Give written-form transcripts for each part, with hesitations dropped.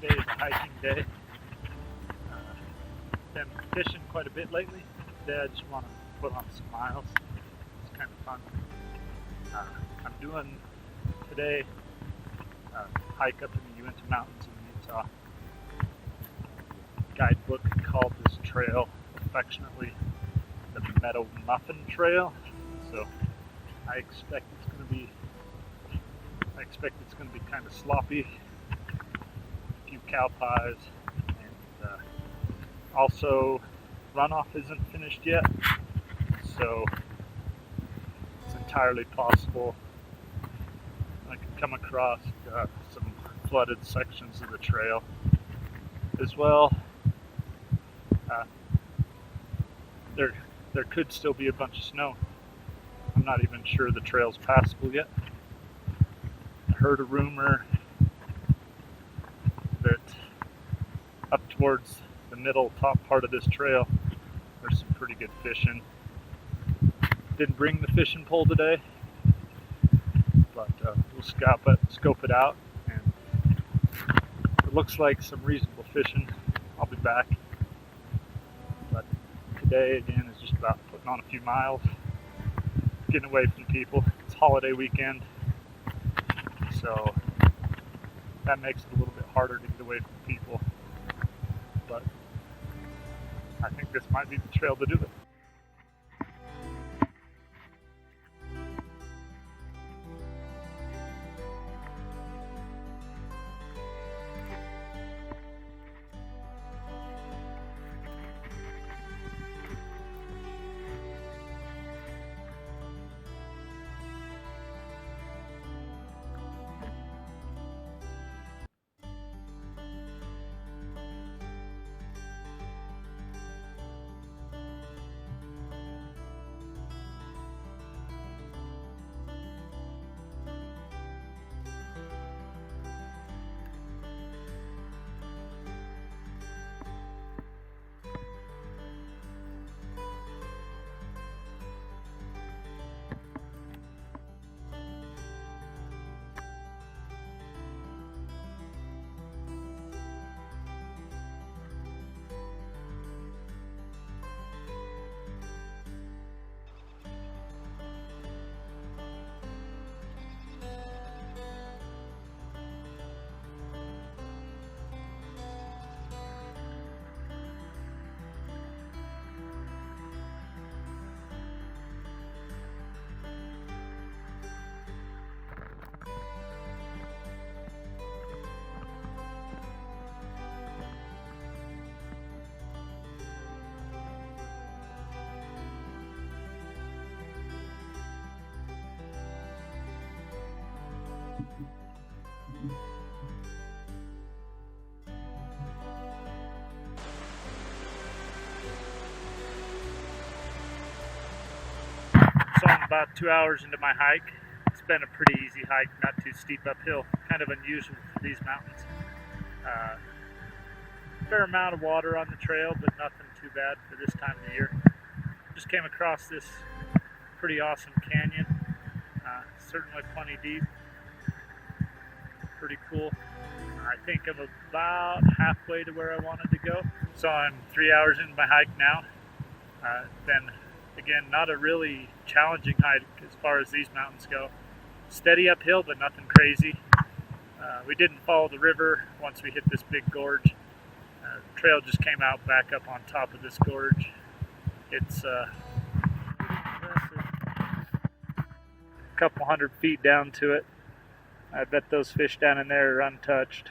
Today is a hiking day. Been fishing quite a bit lately. Today I just want to put on some miles. It's kind of fun. I'm doing today a hike up in the Uinta Mountains in Utah. Guidebook called this trail affectionately the Meadow Muffin Trail. So I expect it's going to be kind of sloppy. A few cow pies, and also runoff isn't finished yet, so it's entirely possible I can come across some flooded sections of the trail as well. There could still be a bunch of snow. I'm not even sure the trail's passable yet. I heard a rumor that up towards the middle top part of this trail there's some pretty good fishing. Didn't bring the fishing pole today, but we'll scope it out, and if it looks like some reasonable fishing, I'll be back. But today again is just about putting on a few miles, getting away from people. It's holiday weekend, so that makes it a little bit harder to get away from people, but I think this might be the trail to do it. So I'm about 2 hours into my hike. It's been a pretty easy hike, not too steep uphill, kind of unusual for these mountains. Fair amount of water on the trail, but nothing too bad for this time of the year. Just came across this pretty awesome canyon, certainly plenty deep, pretty cool. I think I'm about halfway to where I wanted to go. So I'm 3 hours into my hike now. Then again, not a really challenging hike as far as these mountains go. Steady uphill, but nothing crazy. We didn't follow the river once we hit this big gorge. The trail just came out back up on top of this gorge. It's impressive. A couple 100 feet down to it. I bet those fish down in there are untouched.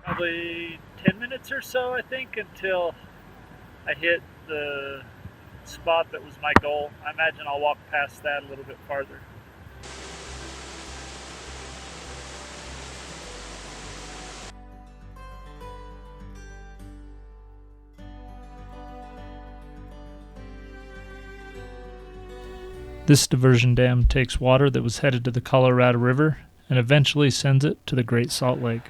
Probably 10 minutes or so, I think, until I hit the spot that was my goal. I imagine I'll walk past that a little bit farther. This diversion dam takes water that was headed to the Colorado River and eventually sends it to the Great Salt Lake.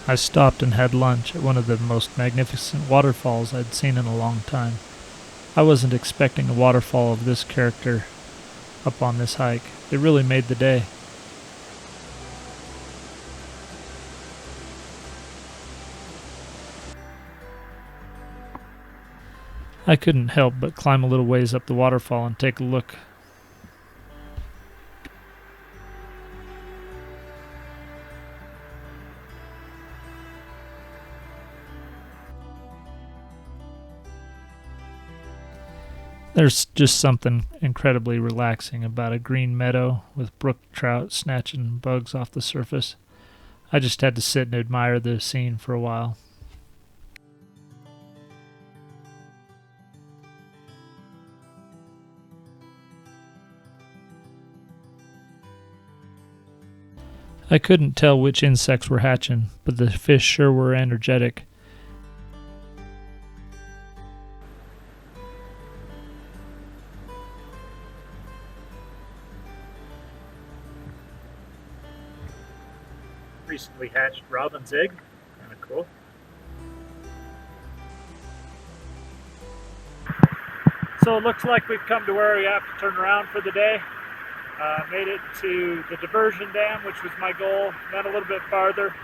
I stopped and had lunch at one of the most magnificent waterfalls I'd seen in a long time. I wasn't expecting a waterfall of this character. up on this hike. It really made the day. I couldn't help but climb a little ways up the waterfall and take a look. There's just something incredibly relaxing about a green meadow with brook trout snatching bugs off the surface. I just had to sit and admire the scene for a while. I couldn't tell which insects were hatching, but the fish sure were energetic. Recently hatched robin's egg, kind of cool. So it looks like we've come to where we have to turn around for the day. Made it to the Diversion Dam, which was my goal, then a little bit farther.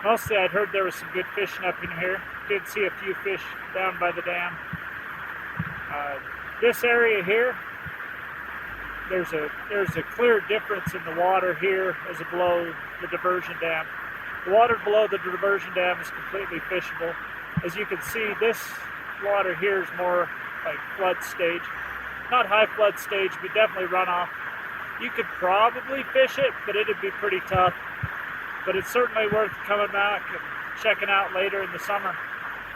Mostly I'd heard there was some good fishing up in here. Did see a few fish down by the dam. This area here, there's a clear difference in the water here as below the Diversion Dam. The water below the Diversion Dam is completely fishable. As you can see, this water here is more like flood stage. Not high flood stage, but definitely runoff. You could probably fish it, but it'd be pretty tough. But it's certainly worth coming back and checking out later in the summer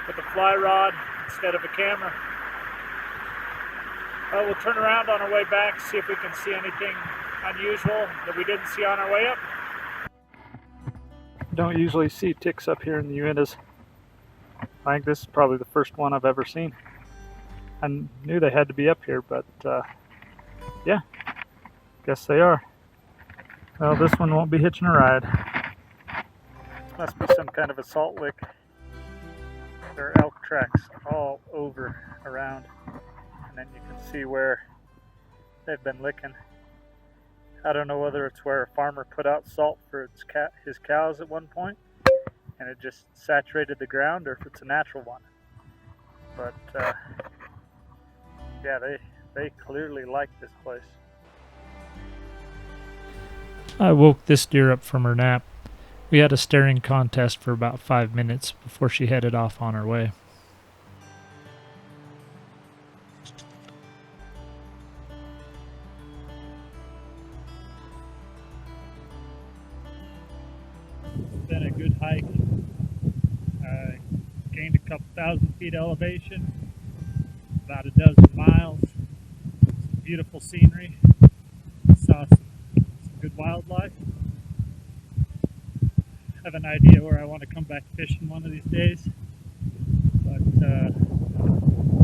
with a fly rod instead of a camera. We'll turn around on our way back, see if we can see anything unusual that we didn't see on our way up. Don't usually see ticks up here in the Uintas. I think this is probably the first one I've ever seen. I knew they had to be up here, but yeah, guess they are. Well, this one won't be hitching a ride. Must be some kind of a salt lick. There are elk tracks all over around, and then you can see where they've been licking. I don't know whether it's where a farmer put out salt for his cows at one point and it just saturated the ground, or if it's a natural one. But yeah, they clearly like this place. I woke this deer up from her nap. We had a staring contest for about 5 minutes before she headed off on her way. It's been a good hike. Gained a couple thousand feet elevation, about a dozen miles. Some beautiful scenery. Saw some good wildlife. Have an idea where I want to come back fishing one of these days, but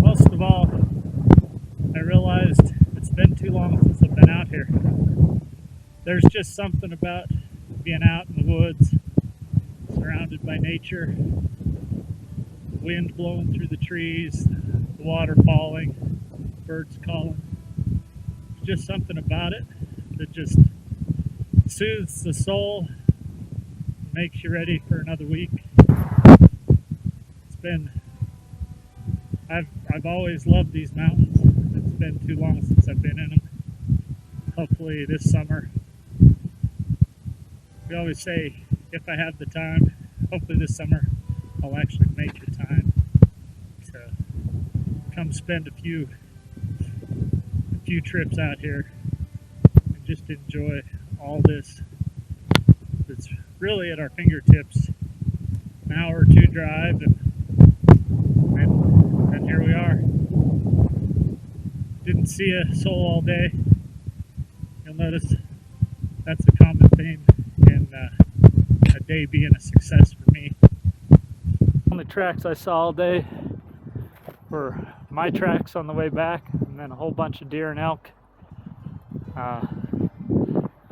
most of all, I realized it's been too long since I've been out here. There's just something about being out in the woods, surrounded by nature, the wind blowing through the trees, the water falling, birds calling. There's just something about it that just soothes the soul, makes you ready for another week. I've always loved these mountains. It's been too long since I've been in them. Hopefully this summer. We always say, if I have the time, hopefully this summer I'll actually make the time to come spend a few trips out here and just enjoy all this. It's really at our fingertips. An hour or two drive, and here we are. Didn't see a soul all day. You'll notice that's a common theme in a day being a success for me. Only tracks I saw all day were my tracks on the way back, and then a whole bunch of deer and elk. A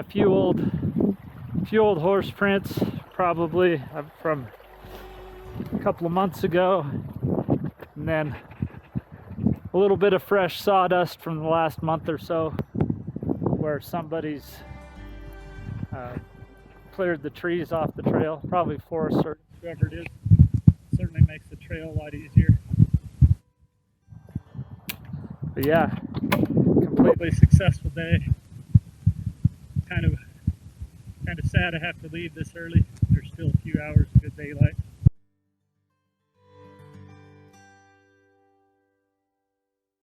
few old horse prints, probably from a couple of months ago, and then a little bit of fresh sawdust from the last month or so. where somebody's cleared the trees off the trail, probably forester, whoever it is. Certainly makes the trail a lot easier. But yeah, completely successful day. Kind of sad I have to leave this early. There's still a few hours of good daylight.